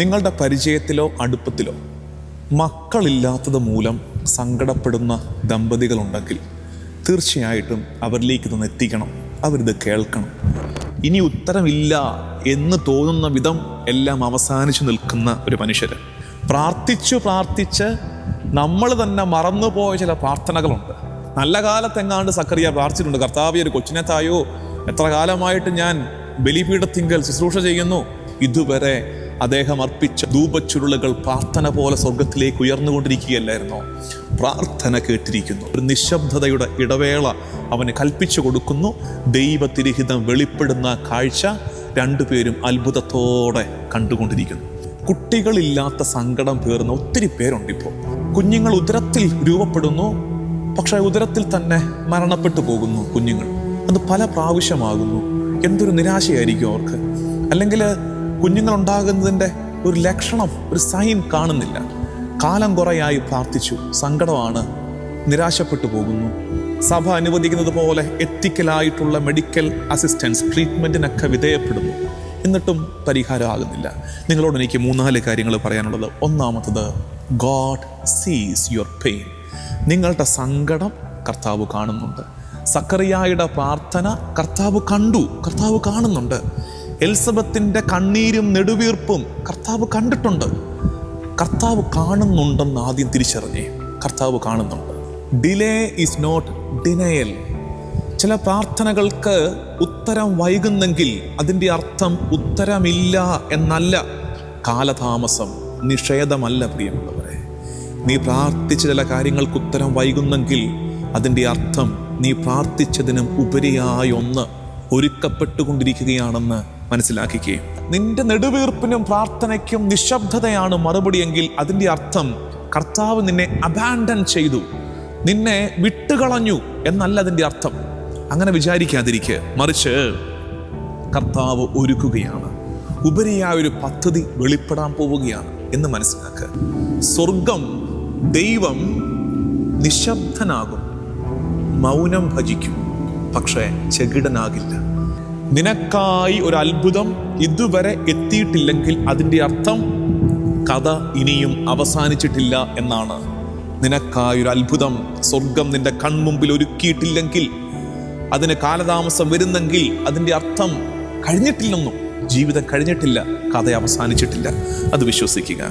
നിങ്ങളുടെ പരിചയത്തിലോ അടുപ്പത്തിലോ മക്കളില്ലാത്തത് മൂലം സങ്കടപ്പെടുന്ന ദമ്പതികളുണ്ടെങ്കിൽ തീർച്ചയായിട്ടും അവരിലേക്ക് ഇതൊന്ന് എത്തിക്കണം. അവരിത് കേൾക്കണം. ഇനി ഉത്തരമില്ല എന്ന് തോന്നുന്ന വിധം എല്ലാം അവസാനിച്ചു നിൽക്കുന്ന ഒരു മനുഷ്യർ പ്രാർത്ഥിച്ച് നമ്മൾ തന്നെ മറന്നുപോയ ചില പ്രാർത്ഥനകളുണ്ട്. നല്ല കാലത്തെങ്ങാണ്ട് സക്കറിയ പ്രാർത്ഥിച്ചിട്ടുണ്ട്, കർത്താവേ ഒരു കൊച്ചിനെ തായോ, എത്ര കാലമായിട്ട് ഞാൻ ബലിപീഠത്തിങ്കൽ ശുശ്രൂഷ ചെയ്യുന്നു, ഇതുവരെ അദ്ദേഹം അർപ്പിച്ച ധൂപച്ചുരുളുകൾ പ്രാർത്ഥന പോലെ സ്വർഗത്തിലേക്ക് ഉയർന്നുകൊണ്ടിരിക്കുകയല്ലായിരുന്നോ? പ്രാർത്ഥന കേട്ടിരിക്കുന്നു. ഒരു നിശബ്ദതയുടെ ഇടവേള അവന് കൽപ്പിച്ചു കൊടുക്കുന്നു. ദൈവതിരിഹിതം വെളിപ്പെടുന്ന കാഴ്ച രണ്ടുപേരും അത്ഭുതത്തോടെ കണ്ടുകൊണ്ടിരിക്കുന്നു. കുട്ടികളില്ലാത്ത സങ്കടം പേറുന്ന ഒത്തിരി പേരുണ്ട്. ഇപ്പോൾ കുഞ്ഞുങ്ങൾ ഉദരത്തിൽ രൂപപ്പെടുന്നു, പക്ഷെ ഉദരത്തിൽ തന്നെ മരണപ്പെട്ടു പോകുന്നു കുഞ്ഞുങ്ങൾ. അത് പല പ്രാവശ്യമാകുന്നു. എന്തൊരു നിരാശയായിരിക്കും അവർക്ക്. അല്ലെങ്കിൽ കുഞ്ഞുങ്ങൾ ഉണ്ടാകുന്നതിൻ്റെ ഒരു ലക്ഷണം, ഒരു സൈൻ കാണുന്നില്ല. കാലം കുറയായി പ്രാർത്ഥിച്ചു, സങ്കടമാണ്, നിരാശപ്പെട്ടു പോകുന്നു. സഭ അനുവദിക്കുന്നത് പോലെ എത്തിക്കലായിട്ടുള്ള മെഡിക്കൽ അസിസ്റ്റൻസ് ട്രീറ്റ്മെൻറ്റിനൊക്കെ വിധേയപ്പെടുന്നു, എന്നിട്ടും പരിഹാരമാകുന്നില്ല. നിങ്ങളോട് എനിക്ക് 3-4 കാര്യങ്ങൾ പറയാനുള്ളത്. ഒന്നാമത്തത്, ഗോഡ് സീസ് യുവർ പെയിൻ. നിങ്ങളുടെ സങ്കടം കർത്താവ് കാണുന്നുണ്ട്. സക്കറിയായുടെ പ്രാർത്ഥന കർത്താവ് കണ്ടു, കർത്താവ് കാണുന്നുണ്ട്. എലിസബത്തിൻ്റെ കണ്ണീരും നെടുവീർപ്പും കർത്താവ് കണ്ടിട്ടുണ്ട്. കർത്താവ് കാണുന്നുണ്ടെന്ന് ആദ്യം തിരിച്ചറിഞ്ഞേ. കർത്താവ് കാണുന്നുണ്ട്. Delay is not denial. ചില പ്രാർത്ഥനകൾക്ക് ഉത്തരം വൈകുന്നെങ്കിൽ അതിൻ്റെ അർത്ഥം ഉത്തരമില്ല എന്നല്ല, കാലതാമസം, നിഷേധമല്ല. പ്രിയമുള്ളവരെ, നീ പ്രാർത്ഥിച്ച ചില കാര്യങ്ങൾക്ക് ഉത്തരം വൈകുന്നെങ്കിൽ അതിൻ്റെ അർത്ഥം നീ പ്രാർത്ഥിച്ചതിനും ഉപരിയായ ഒന്ന് ഒരുക്കപ്പെട്ടുകൊണ്ടിരിക്കുകയാണെന്ന് മനസ്സിലാക്കിക്കേ. നിന്റെ നെടുവീർപ്പിനും പ്രാർത്ഥനയ്ക്കും നിശബ്ദതയാണ് മറുപടിയെങ്കിൽ അതിൻ്റെ അർത്ഥം കർത്താവ് നിന്നെ അബാൻഡൻ ചെയ്തു, നിന്നെ വിട്ടുകളഞ്ഞു എന്നല്ല അതിൻ്റെ അർത്ഥം. അങ്ങനെ വിചാരിക്കാതിരിക്കുക. മറിച്ച് കർത്താവ് ഒരുക്കുകയാണ്, ഉപരിയായ ഒരു പദ്ധതി വെളിപ്പെടാൻ പോവുകയാണ് എന്ന് മനസ്സിലാക്കുക. സ്വർഗം, ദൈവം നിശബ്ദനാകും, മൗനം ഭജിക്കും, പക്ഷേ ചെകിടനാകില്ല. നിനക്കായി ഒരു അത്ഭുതം ഇതുവരെ എത്തിയിട്ടില്ലെങ്കിൽ അതിൻ്റെ അർത്ഥം കഥ ഇനിയും അവസാനിച്ചിട്ടില്ല എന്നാണ്. നിനക്കായൊരു അത്ഭുതം സ്വർഗം നിന്റെ കൺമുമ്പിൽ ഒരുക്കിയിട്ടില്ലെങ്കിൽ, അതിന് കാലതാമസം വരുന്നെങ്കിൽ അതിൻ്റെ അർത്ഥം കഴിഞ്ഞിട്ടില്ലെന്നും, ജീവിതം കഴിഞ്ഞിട്ടില്ല, കഥ അവസാനിച്ചിട്ടില്ല. അത് വിശ്വസിക്കുക.